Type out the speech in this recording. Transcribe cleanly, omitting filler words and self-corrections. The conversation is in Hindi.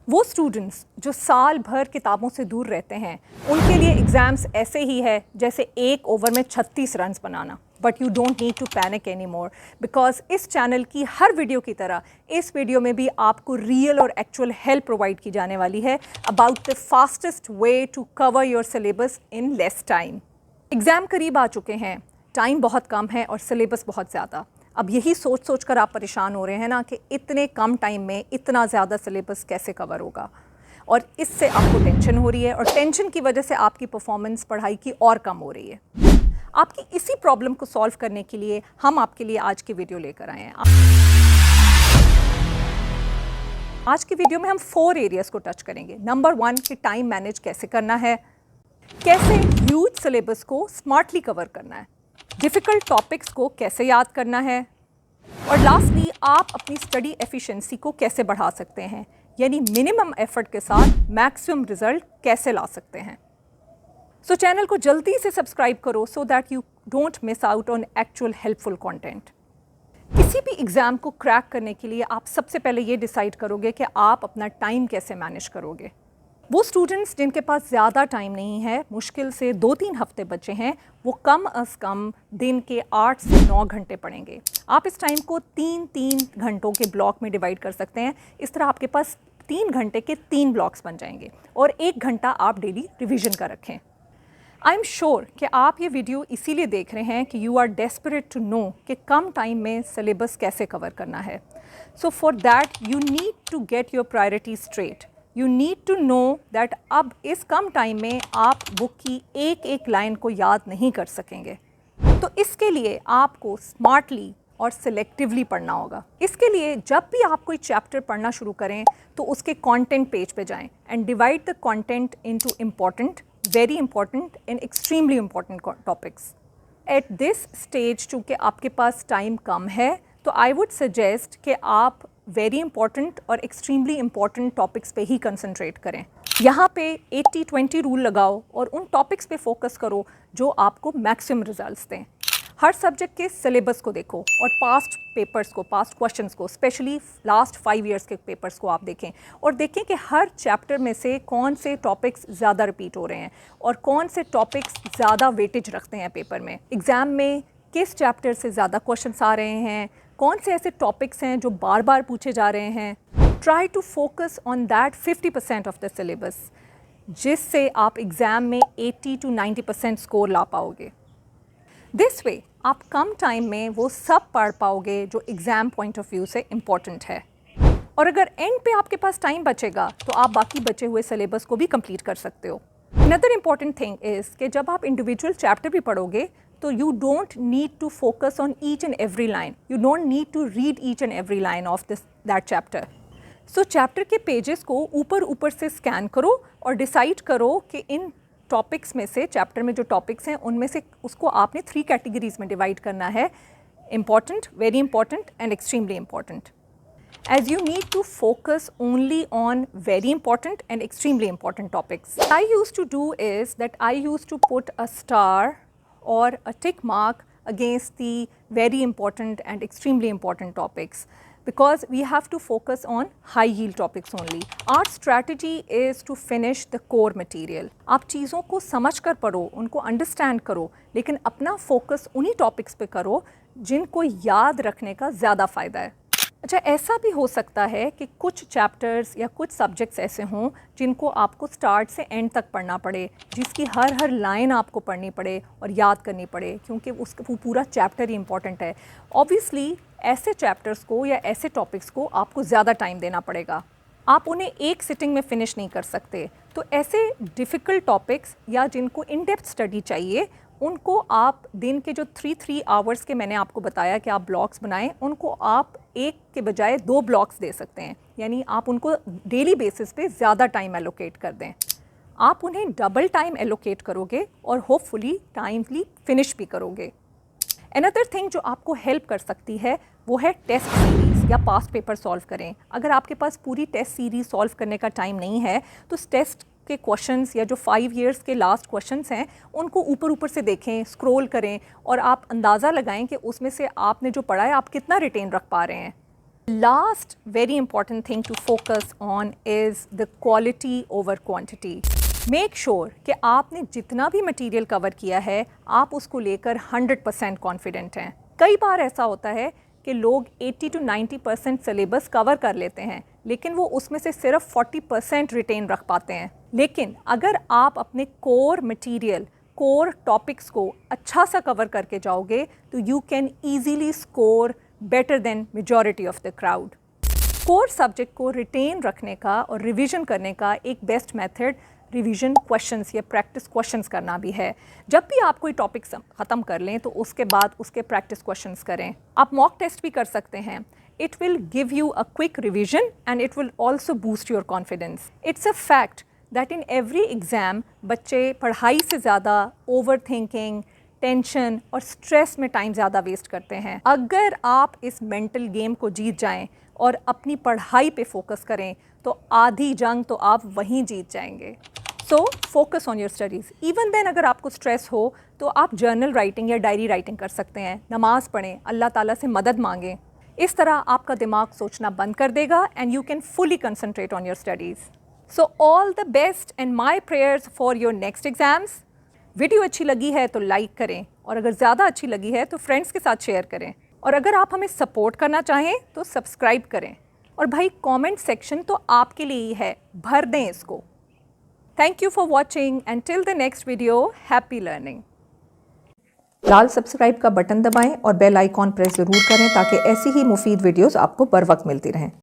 वो स्टूडेंट्स जो साल भर किताबों से दूर रहते हैं, उनके लिए एग्ज़ाम्स ऐसे ही है जैसे एक ओवर में 36 रन्स बनाना। But you don't need to panic any more, because इस चैनल की हर वीडियो की तरह इस वीडियो में भी आपको रियल और एक्चुअल हेल्प प्रोवाइड की जाने वाली है about the fastest way to cover your syllabus in less time. Exam करीब आ चुके हैं, टाइम बहुत कम है और सिलेबस बहुत ज़्यादा। अब यही सोच सोच कर आप परेशान हो रहे हैं ना कि इतने कम टाइम में इतना ज़्यादा सिलेबस कैसे कवर होगा, और इससे आपको टेंशन हो रही है और टेंशन की वजह से आपकी परफॉर्मेंस पढ़ाई की और कम हो रही है। आपकी इसी प्रॉब्लम को सॉल्व करने के लिए हम आपके लिए आज की वीडियो लेकर आए हैं। आज की वीडियो में हम 4 एरियाज़ को टच करेंगे। नंबर 1 कि टाइम मैनेज कैसे करना है, कैसे ह्यूज सिलेबस को स्मार्टली कवर करना है, डिफ़िकल्ट टॉपिक्स को कैसे याद करना है, और लास्टली आप अपनी स्टडी एफिशिएंसी को कैसे बढ़ा सकते हैं, यानी मिनिमम एफर्ट के साथ मैक्सिमम रिजल्ट कैसे ला सकते हैं। सो चैनल को जल्दी से सब्सक्राइब करो so that you don't miss out on actual helpful content. किसी भी एग्ज़ाम को क्रैक करने के लिए आप सबसे पहले ये डिसाइड करोगे कि आप अपना टाइम कैसे मैनेज करोगे। वो स्टूडेंट्स जिनके पास ज़्यादा टाइम नहीं है, मुश्किल से 2-3 हफ्ते बचे हैं, वो कम अज़ कम दिन के 8 से 9 घंटे पढ़ेंगे। आप इस टाइम को 3-3 घंटों के ब्लॉक में डिवाइड कर सकते हैं। इस तरह आपके पास 3 घंटे के 3 ब्लॉक्स बन जाएंगे और 1 घंटा आप डेली रिवीजन का रखें। आई एम श्योर कि आप ये वीडियो इसीलिए देख रहे हैं कि you are desperate to know कि कम टाइम में सिलेबस कैसे कवर करना है। So for that you need to get your priority straight. You need to know that अब इस कम टाइम में आप बुक की एक एक लाइन को याद नहीं कर सकेंगे। तो इसके लिए आपको स्मार्टली और सिलेक्टिवली पढ़ना होगा। इसके लिए जब भी आप कोई चैप्टर पढ़ना शुरू करें तो उसके कंटेंट पेज पे जाएं and divide the content into important, very important and extremely important topics. At this stage चूँकि आपके पास टाइम कम है, तो आई वुड सजेस्ट कि आप वेरी इंपॉर्टेंट और एक्सट्रीमली इम्पॉर्टेंट टॉपिक्स पे ही कंसंट्रेट करें। यहाँ पे 80-20 रूल लगाओ और उन टॉपिक्स पे फोकस करो जो आपको मैक्सिमम रिजल्ट्स दें। हर सब्जेक्ट के सिलेबस को देखो और पास्ट पेपर्स को, पास्ट क्वेश्चंस को, स्पेशली लास्ट 5 ईयर्स के पेपर्स को आप देखें और देखें कि हर चैप्टर में से कौन से टॉपिक्स ज़्यादा रिपीट हो रहे हैं और कौन से टॉपिक्स ज़्यादा वेटेज रखते हैं पेपर में। एग्ज़ाम में किस चैप्टर से ज़्यादा क्वेश्चंस आ रहे हैं, कौन से ऐसे टॉपिक्स हैं जो बार बार पूछे जा रहे हैं। Try to focus on that 50% of the syllabus, जिससे आप एग्ज़ाम में 80-90% स्कोर ला पाओगे। दिस वे आप कम टाइम में वो सब पढ़ पाओगे जो एग्ज़ाम पॉइंट ऑफ व्यू से इम्पॉर्टेंट है। और अगर एंड पे आपके पास टाइम बचेगा तो आप बाकी बचे हुए सिलेबस को भी कंप्लीट कर सकते हो। अनदर इम्पॉर्टेंट थिंग इज़ कि जब आप इंडिविजुअल चैप्टर भी पढ़ोगे तो you don't need to focus on each and every line. You don't need to read each and every line of that chapter. So chapter के pages को ऊपर से स्कैन करो और डिसाइड करो कि इन टॉपिक्स में से, चैप्टर में जो टॉपिक्स हैं उनमें से उसको आपने 3 कैटेगरीज में डिवाइड करना है: important, very important and extremely important. As you need to focus only on very important and extremely important topics. What I used to do is that I used to put a star or a tick mark against the very important and extremely important topics, because we have to focus on high yield topics only. Our strategy is to finish the core material. आप चीज़ों को समझ कर पढ़ो, उनको understand करो, लेकिन अपना focus उन्हीं topics पे करो जिनको याद रखने का ज़्यादा फ़ायदा है। अच्छा, ऐसा भी हो सकता है कि कुछ चैप्टर्स या कुछ सब्जेक्ट्स ऐसे हों जिनको आपको स्टार्ट से एंड तक पढ़ना पड़े, जिसकी हर लाइन आपको पढ़नी पड़े और याद करनी पड़े, क्योंकि उसका वो पूरा चैप्टर ही इम्पॉर्टेंट है। ऑब्वियसली ऐसे चैप्टर्स को या ऐसे टॉपिक्स को आपको ज़्यादा टाइम देना पड़ेगा, आप उन्हें एक सिटिंग में फ़िनिश नहीं कर सकते। तो ऐसे डिफ़िकल्ट टॉपिक्स या जिनको इन डेप्थ स्टडी चाहिए, उनको आप दिन के जो 3 आवर्स के मैंने आपको बताया कि आप ब्लॉक्स बनाएं, उनको आप एक के बजाय 2 ब्लॉक्स दे सकते हैं। यानी आप उनको डेली बेसिस पे ज़्यादा टाइम एलोकेट कर दें। आप उन्हें डबल टाइम एलोकेट करोगे और होपफुली टाइमली फिनिश भी करोगे। अनदर थिंग जो आपको हेल्प कर सकती है वो है टेस्ट सीरीज़ या पास्ट पेपर सॉल्व करें। अगर आपके पास पूरी टेस्ट सीरीज़ सॉल्व करने का टाइम नहीं है तो टेस्ट के क्वेश्चंस या जो 5 ईयर्स के लास्ट क्वेश्चंस हैं उनको ऊपर से देखें, स्क्रॉल करें और आप अंदाज़ा लगाएं कि उसमें से आपने जो पढ़ा है आप कितना रिटेन रख पा रहे हैं। Last very important thing to focus on is the quality over quantity. Make sure कि आपने जितना भी मटेरियल कवर किया है आप उसको लेकर 100% कॉन्फिडेंट हैं। कई बार ऐसा होता है कि लोग 80 to 90% सिलेबस कवर कर लेते हैं लेकिन वो उसमें से सिर्फ 40% रिटेन रख पाते हैं। लेकिन अगर आप अपने कोर मटेरियल, कोर टॉपिक्स को अच्छा सा कवर करके जाओगे तो you can easily score better than majority of the crowd. Core subject को रिटेन रखने का और रिवीजन करने का एक बेस्ट मेथड रिवीजन क्वेश्चंस या प्रैक्टिस क्वेश्चंस करना भी है। जब भी आप कोई टॉपिक ख़त्म कर लें तो उसके बाद उसके प्रैक्टिस क्वेश्चंस करें। आप मॉक टेस्ट भी कर सकते हैं। It will give you a quick revision and it will also boost your confidence. It's a fact that in every exam बच्चे पढ़ाई से ज़्यादा ओवर थिंकिंग, टेंशन और स्ट्रेस में टाइम ज़्यादा वेस्ट करते हैं। अगर आप इस मेंटल गेम को जीत जाएं और अपनी पढ़ाई पे फोकस करें तो आधी जंग तो आप वहीं जीत जाएंगे। So focus on your studies. Even then अगर आपको स्ट्रेस हो तो आप जर्नल राइटिंग या डायरी राइटिंग कर सकते हैं, नमाज़ पढ़ें, अल्लाह ताला से मदद मांगें। इस तरह आपका दिमाग सोचना बंद कर देगा and you can fully concentrate on your studies. So all the best and my prayers for your next exams. Video अच्छी लगी है तो लाइक करें और अगर ज़्यादा अच्छी लगी है तो फ्रेंड्स के साथ शेयर करें और अगर आप हमें सपोर्ट करना चाहें तो सब्सक्राइब करें। और भाई कमेंट सेक्शन तो आपके लिए ही है, भर दें इसको। Thank you for watching and till the next video, happy learning. Lal subscribe का बटन दबाएं और बेल आइकॉन प्रेस ज़रूर करें ताकि ऐसी ही मुफीद वीडियोस आपको बर वक्त मिलती रहें।